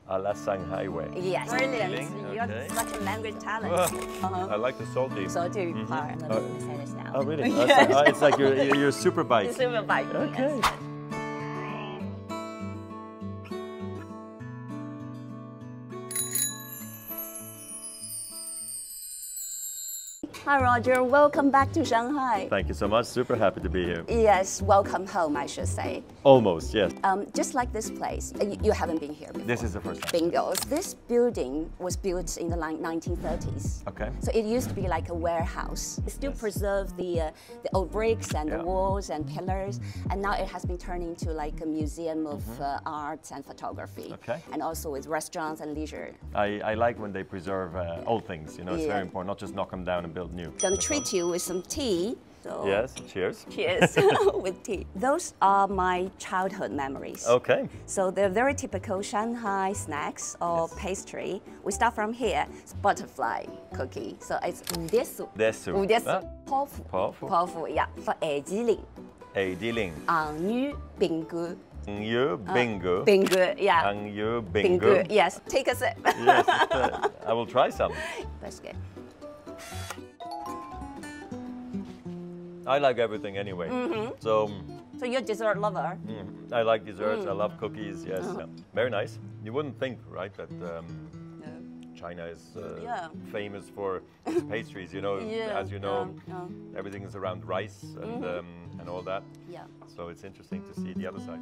a la Shanghai way. Yes. Brilliant. Okay. You have such a language talent. I like the salty. Salty part. Now. Oh, really? Yes. It's like your super bike. Super bike. Okay. Yes. Hi Roger, welcome back to Shanghai. Thank you so much. Super happy to be here. Yes, welcome home, I should say. Almost, yes. Just like this place, you haven't been here before. This is the first time. Bingo. This building was built in the 1930s. Okay. So it used to be like a warehouse. It still preserved the old bricks and the walls and pillars, and now it has been turned into like a museum of art and photography. Okay. And also with restaurants and leisure. I like when they preserve old things, you know, it's very important, not just knock them down and build new. Gonna treat you with some tea. So Yes, cheers. Cheers with tea. Those are my childhood memories. Okay. So they're very typical Shanghai snacks or pastry. We start from here. It's butterfly cookie. So it's desu. Desu. Tofu. Tofu. Tofu, yeah. For ejiling. Ejiling. Angyu bingu. Angyu bingu. Bingu, yeah. Angyu Bingu, bingu. yes. Take a sip. Yes, I will try some. That's good. I like everything anyway. So you're a dessert lover? I like desserts, I love cookies, yes. Very nice. You wouldn't think, right, that China is famous for its pastries, you know, as you know, everything is around rice and all that. Yeah. So it's interesting to see the other side.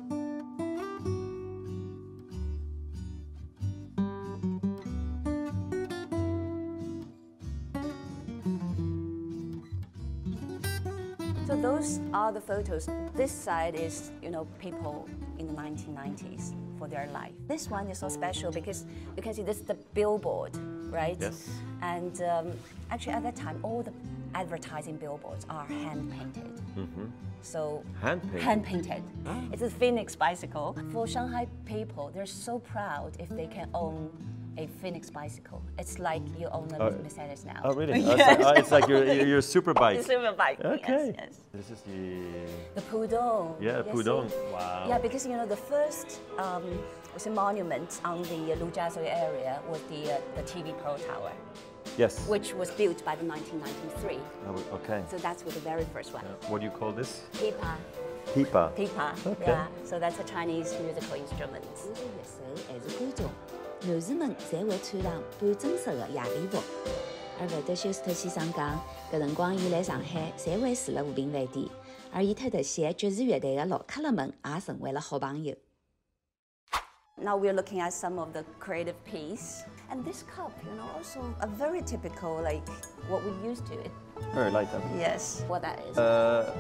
So those are the photos. This side is, you know, people in the 1990s for their life. This one is so special because you can see this is the billboard, right? Yes. And actually at that time, all the advertising billboards are hand-painted. So Hand-painted? Hand-painted. It's a Phoenix bicycle. For Shanghai people, they're so proud if they can own a Phoenix bicycle. It's like you own a Mercedes now. Oh, really? Yes. It's like your super bike. Super bike. Okay. Yes, yes. This is The Pudong. Yeah, Yes, Pudong. see? Wow. Yeah, because you know the first was a monument on the Luzhou area was the TV Pearl Tower. Yes. Which was built by the 1993. Oh, okay. So that's was the very first one. What do you call this? Pipa. Pipa. Pipa. Okay. Yeah. So that's a Chinese musical instrument. 乐手还是观众，男士们侪会穿上半真色的夜礼服。而范德休斯特先生讲，搿辰光伊来上海，侪会住辣和平饭店，而伊特特喜爱爵士乐队的老客勒们也成为了好朋友。 Now we're looking at some of the creative piece. And this cup, you know, also a very typical, like, what we used to. Very light. Yes. What that is.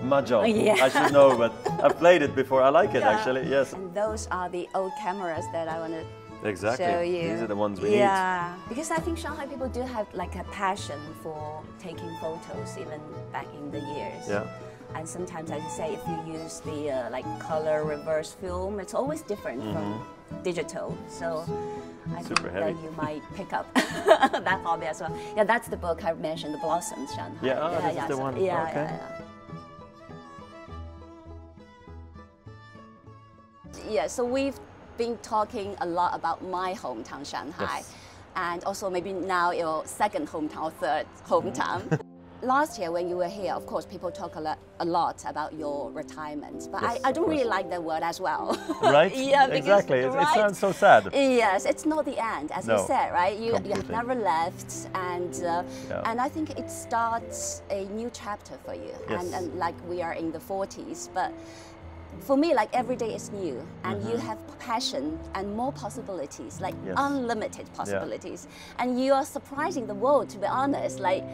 Mahjong. Yeah. I should know, but I've played it before. I like it, actually, yes. And those are the old cameras that I want to Exactly. show you. These are the ones we need. Yeah, because I think Shanghai people do have like a passion for taking photos even back in the years. Yeah. And sometimes I say if you use the like color reverse film, it's always different from digital. So I think that you might pick up that hobby as well. Yeah, that's the book I mentioned, The Blossoms, Shanghai. Yeah, this is the one. Yeah, Okay. Yeah, so we've been talking a lot about my hometown, Shanghai, Yes. and also maybe now your second hometown or third hometown. Last year when you were here, of course, people talk a lot about your retirement, but Yes, I don't of really course. like that word as well. Right? Yeah, because, exactly. It right? sounds so sad. Yes, it's not the end, as you No, said, right? You have completely. never left, and I think it starts a new chapter for you. Yes. And like we are in the 40s, but for me, like every day is new, and you have passion and more possibilities, like unlimited possibilities. And you are surprising the world, to be honest, like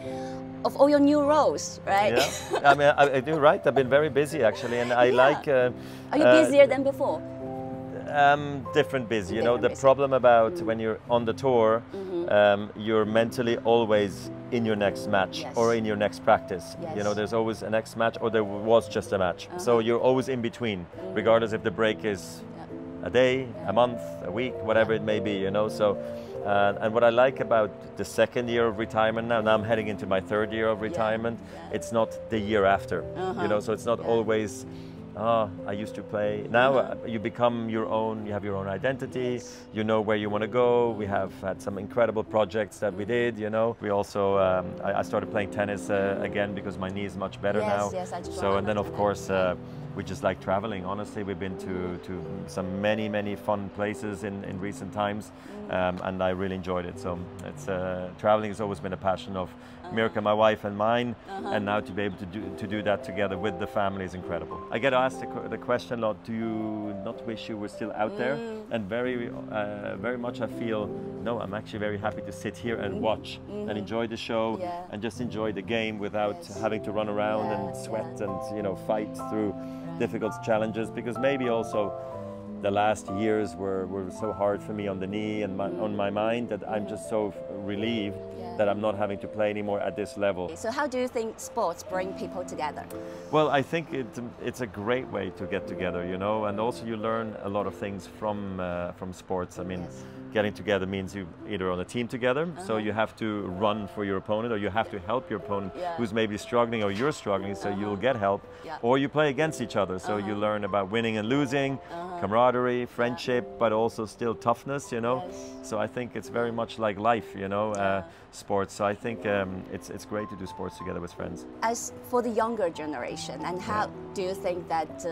of all your new roles, right? Yeah, I mean, I do, right? I've been very busy actually, and I like. Are you busier than before? Different busy. You know, the problem about when you're on the tour, you're mentally always in your next match or in your next practice. You know, there's always a next match, or there was just a match. So you're always in between, regardless if the break is a day, a month, a week, whatever it may be. You know, so. And what I like about the second year of retirement now I'm heading into my third year of retirement, it's not the year after, you know, so it's not always oh, I used to play. Now you become your own, you have your own identity, you know where you want to go. We have had some incredible projects that we did, you know. We also, I started playing tennis again because my knee is much better now. Yes, I just so, and then of course, we just like traveling. Honestly, we've been to some many fun places in recent times, and I really enjoyed it. So it's traveling has always been a passion of Mirka, my wife, and mine, and now to be able to do that together with the family is incredible. I get asked the question a lot: do you not wish you were still out there? And very much I feel no. I'm actually very happy to sit here and watch and enjoy the show and just enjoy the game without having to run around and sweat and fight through difficult challenges, because maybe also the last years were so hard for me on the knee and on my mind that I'm just so relieved that I'm not having to play anymore at this level. So how do you think sports bring people together? Well, I think it's a great way to get together, you know, and also you learn a lot of things from sports. I mean, getting together means you either on a team together, so you have to run for your opponent, or you have to help your opponent who's maybe struggling, or you're struggling, so you'll get help, or you play against each other, so you learn about winning and losing, camaraderie, friendship, but also still toughness, you know. So I think it's very much like life, you know, sports. So I think it's great to do sports together with friends. As for the younger generation, and how do you think that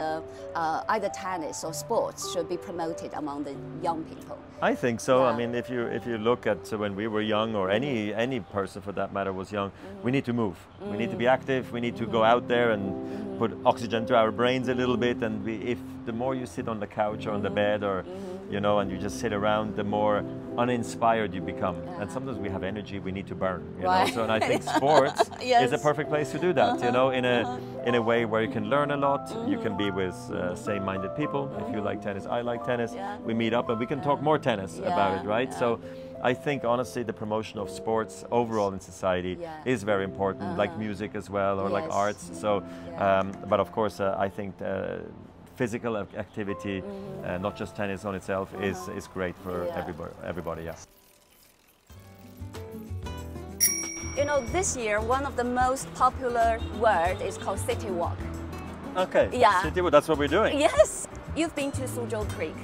either tennis or sports should be promoted among the young people? I think so. I mean, if you look at when we were young, or any person for that matter was young, we need to move. We need to be active. We need to go out there and put oxygen to our brains a little bit. And if the more you sit on the couch or on the bed, or and you just sit around, the more uninspired you become. And sometimes we have energy we need to burn, you know. So, and I think sports is a perfect place to do that, you know, in a way where you can learn a lot. You can be with same-minded people. If you like tennis, I like tennis. We meet up and we can talk more tennis about it, right? So I think honestly the promotion of sports overall in society is very important, like music as well, or like arts. So, but of course I think physical activity, not just tennis on itself, is great for everybody. Yeah. You know, this year one of the most popular word is called city walk. Okay. Yeah. City walk. That's what we're doing. Yes. You've been to Suzhou Creek.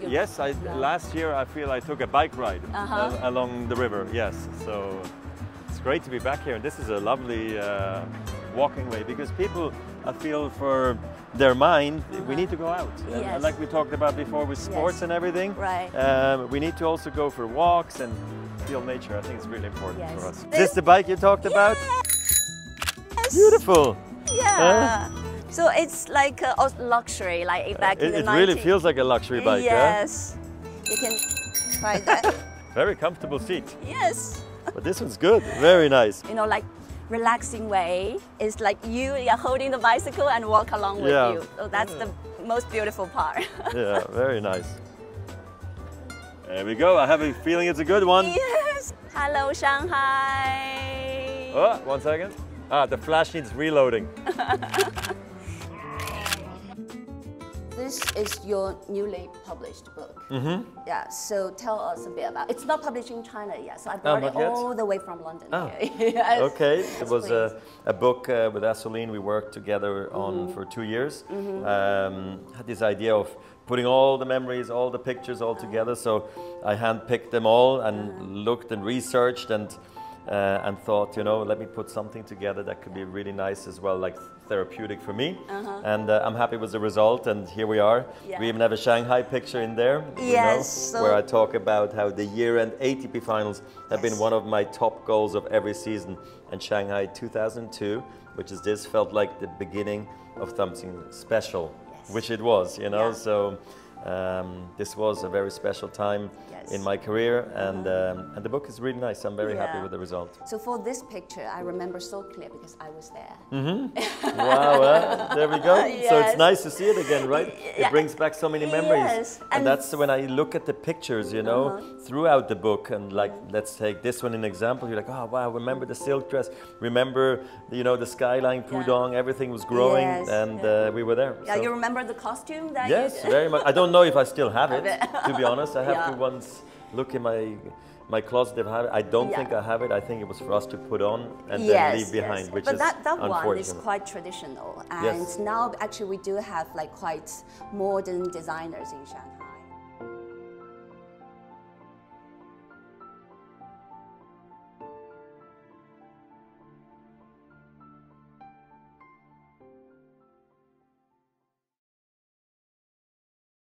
Yes. Last year I feel I took a bike ride along the river. Yes. So it's great to be back here. And this is a lovely walking way, because people, I feel, for their mind, we need to go out. And like we talked about before with sports and everything, we need to also go for walks and feel nature. I think it's really important for us. Is this the bike you talked about? Yes. Beautiful. Yeah. So it's like a luxury, like back in the 90s. It really feels like a luxury bike. Yes. You can try that. Very comfortable seat. Yes. But this one's good. Very nice. You know, like relaxing way is like you're holding the bicycle and walk along with you. So that's the most beautiful part. Yeah, very nice. There we go. I have a feeling it's a good one. Yes. Hello, Shanghai. Oh, 1 second. The flash needs reloading. This is your newly published book. Yeah, so tell us a bit about it. It's not published in China yet, so I brought it all the way from London. Yes. Okay, it was a book with Asoline we worked together on for 2 years. Had this idea of putting all the memories, all the pictures all together, so I handpicked them all and looked and researched and thought, you know, let me put something together that could be really nice as well, like therapeutic for me. And I'm happy with the result, and here we are. We even have a Shanghai picture in there, where I talk about how the year-end ATP finals have been one of my top goals of every season, and Shanghai 2002, which is this, felt like the beginning of something special, which it was, you know. So this was a very special time in my career, and the book is really nice. I'm very happy with the result. So for this picture, I remember so clear because I was there. Wow, there we go. So it's nice to see it again, right? It brings back so many memories. And that's when I look at the pictures, you know, throughout the book, and like, let's take this one an example. You're like, oh wow, remember the silk dress, remember, you know, the skyline, Pudong, everything was growing, and we were there. Yeah, so. You remember the costume that Yes, very much. I don't know if I still have it, to be honest. I have to once look in my my closet habit, I don't think I have it. I think it was for us to put on and then leave behind, which but is that unfortunate. one is quite traditional, and now actually we do have like quite modern designers in Shanghai.